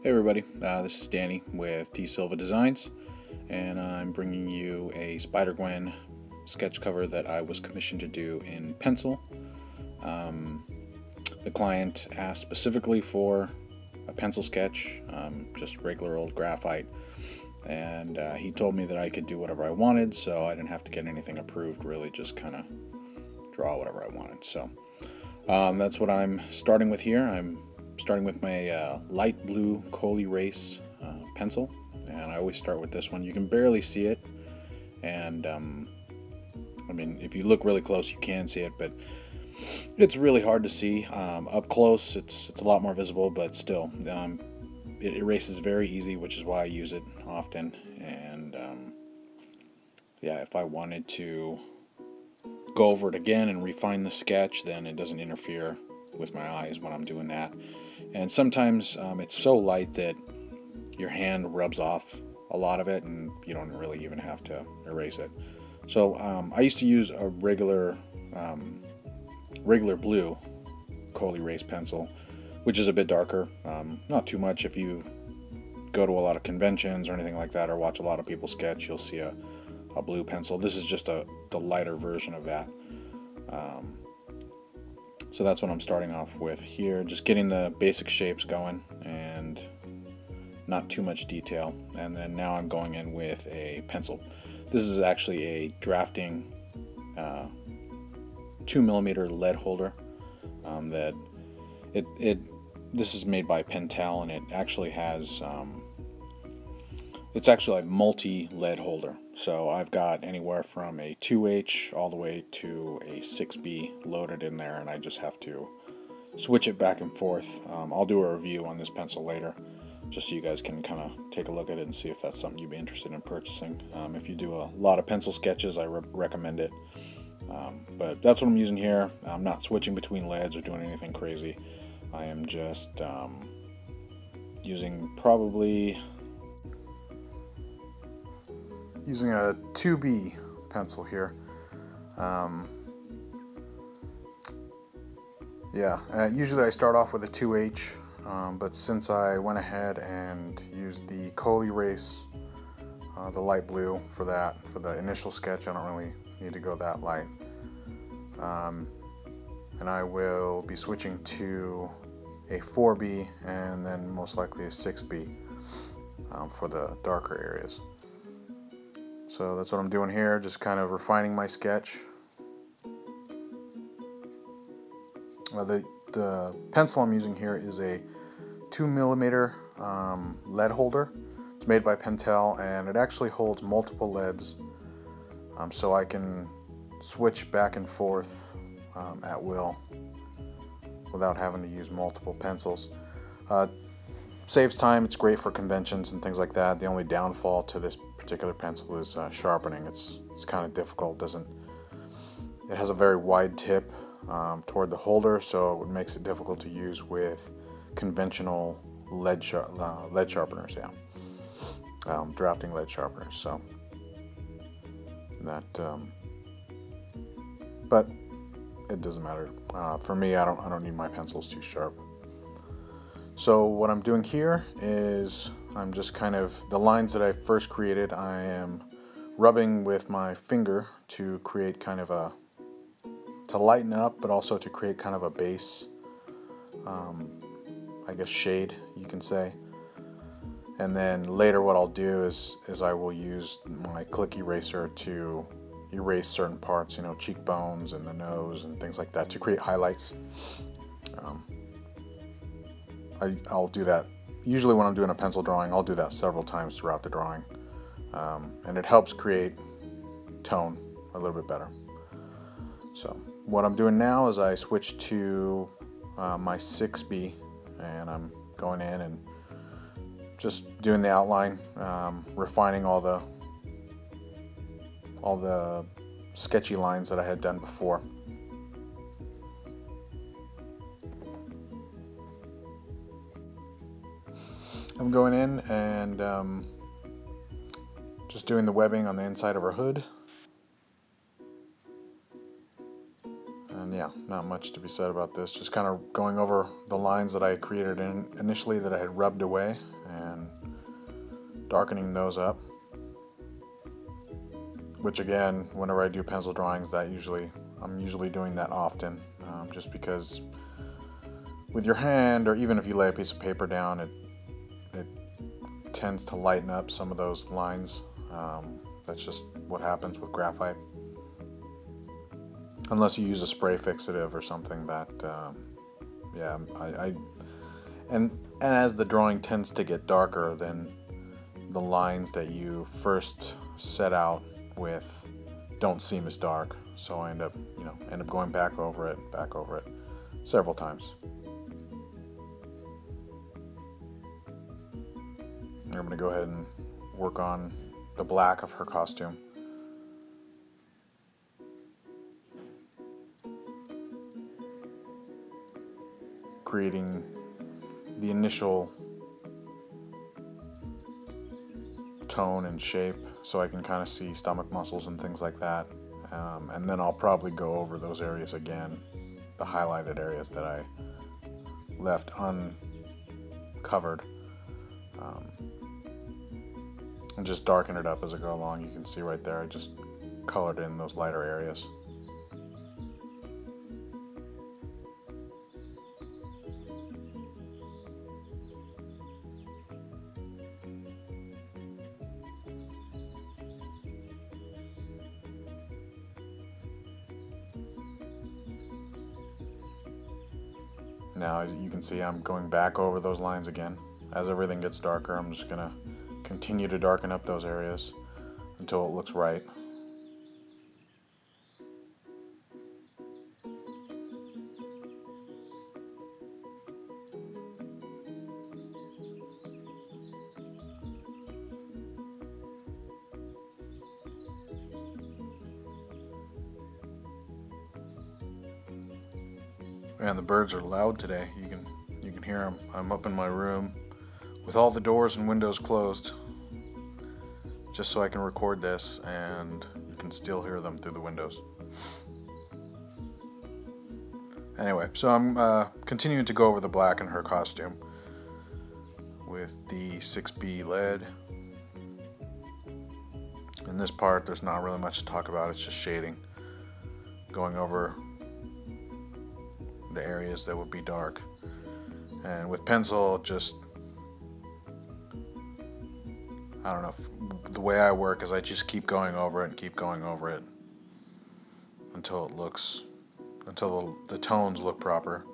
Hey everybody, this is Danny with Silva Designs, and I'm bringing you a Spider Gwen sketch cover that I was commissioned to do in pencil. The client asked specifically for a pencil sketch, just regular old graphite, and he told me that I could do whatever I wanted, so I didn't have to get anything approved, really just kind of draw whatever I wanted. So that's what I'm starting with here. I'm starting with my light blue Col-erase pencil, and I always start with this one. You can barely see it, and I mean, if you look really close you can see it, but it's really hard to see. Up close it's a lot more visible, but still it erases very easy, which is why I use it often. And yeah, if I wanted to go over it again and refine the sketch, then it doesn't interfere with my eyes when I'm doing that. And sometimes it's so light that your hand rubs off a lot of it and you don't really even have to erase it. So I used to use a regular blue Col-erase pencil, which is a bit darker, not too much. If you go to a lot of conventions or anything like that, or watch a lot of people sketch, you'll see a blue pencil. This is just the lighter version of that. So that's what I'm starting off with here, just getting the basic shapes going and not too much detail. And then now I'm going in with a pencil. This is actually a drafting 2mm lead holder this is made by Pentel, and it actually has it's actually a multi-lead holder. So I've got anywhere from a 2H all the way to a 6B loaded in there, and I just have to switch it back and forth. I'll do a review on this pencil later, just so you guys can kind of take a look at it and see if that's something you'd be interested in purchasing. If you do a lot of pencil sketches, I recommend it. But that's what I'm using here. I'm not switching between leads or doing anything crazy. I am just using a 2B pencil here. Usually I start off with a 2H, but since I went ahead and used the Col-erase, the light blue for the initial sketch, I don't really need to go that light. And I will be switching to a 4B and then most likely a 6B for the darker areas. So that's what I'm doing here, just kind of refining my sketch. The pencil I'm using here is a 2mm lead holder. It's made by Pentel, and it actually holds multiple leads, so I can switch back and forth at will without having to use multiple pencils. Saves time. It's great for conventions and things like that. The only downfall to this particular pencil is sharpening. It's kind of difficult. It has a very wide tip toward the holder, so it makes it difficult to use with conventional lead sharpeners. Drafting lead sharpeners. So that, but it doesn't matter. For me, I don't need my pencils too sharp. So what I'm doing here is I'm just kind of, the lines that I first created, I am rubbing with my finger to create kind of to lighten up, but also to create kind of a base, I guess shade, you can say. And then later what I'll do is I will use my click eraser to erase certain parts, cheekbones and the nose and things like that, to create highlights. I'll do that. Usually when I'm doing a pencil drawing, I'll do that several times throughout the drawing. And it helps create tone a little bit better. So what I'm doing now is I switch to my 6B, and I'm going in and just doing the outline, refining all the sketchy lines that I had done before. I'm going in and just doing the webbing on the inside of her hood. And yeah, not much to be said about this. Just kind of going over the lines that I created initially that I had rubbed away, darkening those up. Which again, whenever I do pencil drawings, I'm usually doing that often, just because with your hand, or even if you lay a piece of paper down, it tends to lighten up some of those lines. That's just what happens with graphite. Unless you use a spray fixative or something that, yeah, and as the drawing tends to get darker, then the lines that you first set out with don't seem as dark. So I end up going back over it several times. I'm going to go ahead and work on the black of her costume. Creating the initial tone and shape so I can kind of see stomach muscles and things like that. And then I'll probably go over those areas again, the highlighted areas that I left uncovered. And just darken it up as I go along. You can see right there I just colored in those lighter areas. Now you can see I'm going back over those lines again. As everything gets darker, I'm just going to continue to darken up those areas until it looks right. Man, the birds are loud today. You can hear them. I'm up in my room with all the doors and windows closed, just so I can record this, and you can still hear them through the windows. Anyway, so I'm continuing to go over the black in her costume with the 6B lead. In this part, there's not really much to talk about. It's just shading, going over the areas that would be dark. And with pencil, just, I don't know, the way I work is I just keep going over it and keep going over it until the tones look proper.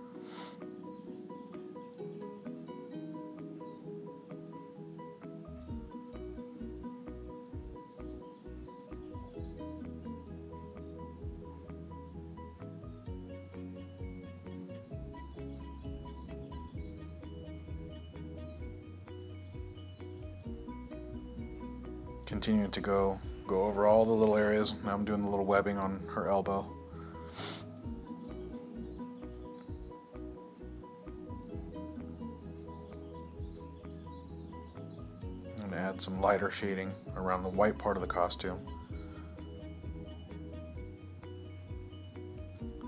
Continuing to go over all the little areas. Now I'm doing the little webbing on her elbow. I'm going to add some lighter shading around the white part of the costume.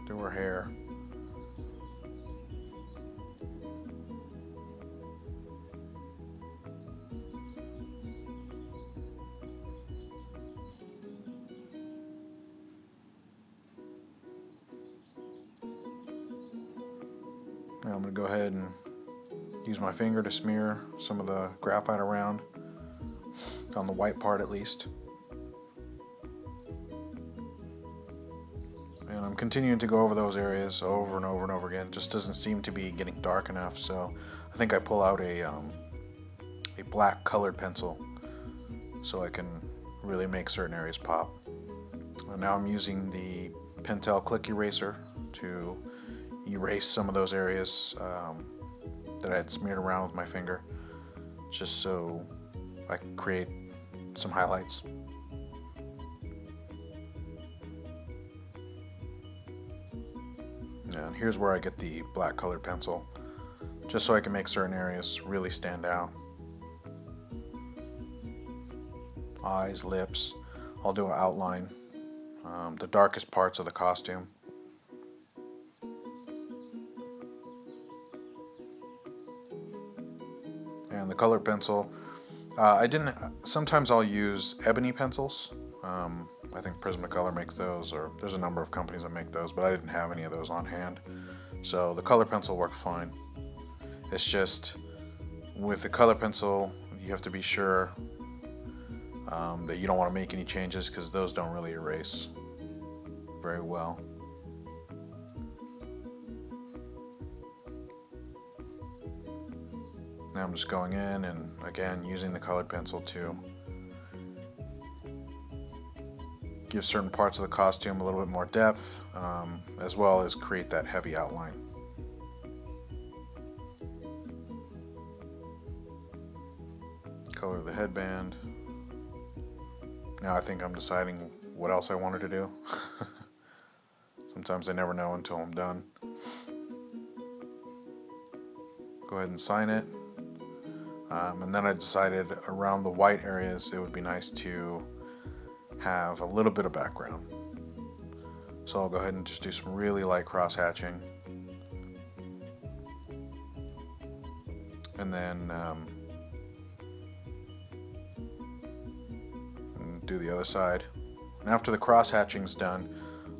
Do her hair. Now I'm going to go ahead and use my finger to smear some of the graphite around, on the white part at least. And I'm continuing to go over those areas over and over and over again. It just doesn't seem to be getting dark enough, so I think I pull out a black colored pencil so I can really make certain areas pop. And now I'm using the Pentel Click eraser to erase some of those areas that I had smeared around with my finger, just so I can create some highlights. And here's where I get the black colored pencil, just so I can make certain areas really stand out. Eyes, lips, I'll do an outline, the darkest parts of the costume. And the colored pencil, I didn't. Sometimes I'll use ebony pencils. I think Prismacolor makes those, or there's a number of companies that make those, but I didn't have any of those on hand. So the color pencil worked fine. It's just with the color pencil, you have to be sure that you don't want to make any changes, because those don't really erase very well. Now I'm just going in and again using the colored pencil to give certain parts of the costume a little bit more depth, as well as create that heavy outline. Color the headband. Now I think I'm deciding what else I wanted to do. Sometimes I never know until I'm done. Go ahead and sign it. And then I decided around the white areas it would be nice to have a little bit of background. So I'll go ahead and just do some really light cross hatching. And then do the other side. And after the cross hatching's done,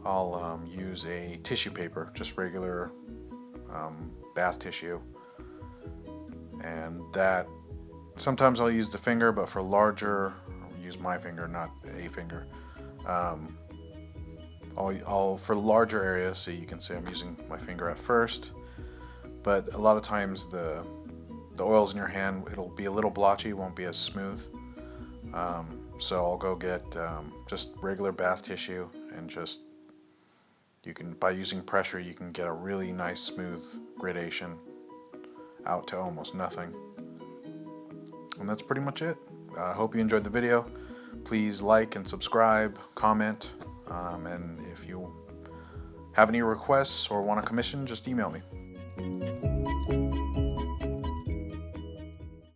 I'll use a tissue paper, just regular bath tissue. And that, sometimes I'll use the finger, but for larger, I'll use my finger, not a finger. For larger areas, so you can see I'm using my finger at first, but a lot of times the oils in your hand, it'll be a little blotchy, won't be as smooth. So I'll go get just regular bath tissue, and just, you can, by using pressure, you can get a really nice smooth gradation out to almost nothing. And that's pretty much it. I hope you enjoyed the video. Please like and subscribe, comment, and if you have any requests or want a commission, just email me.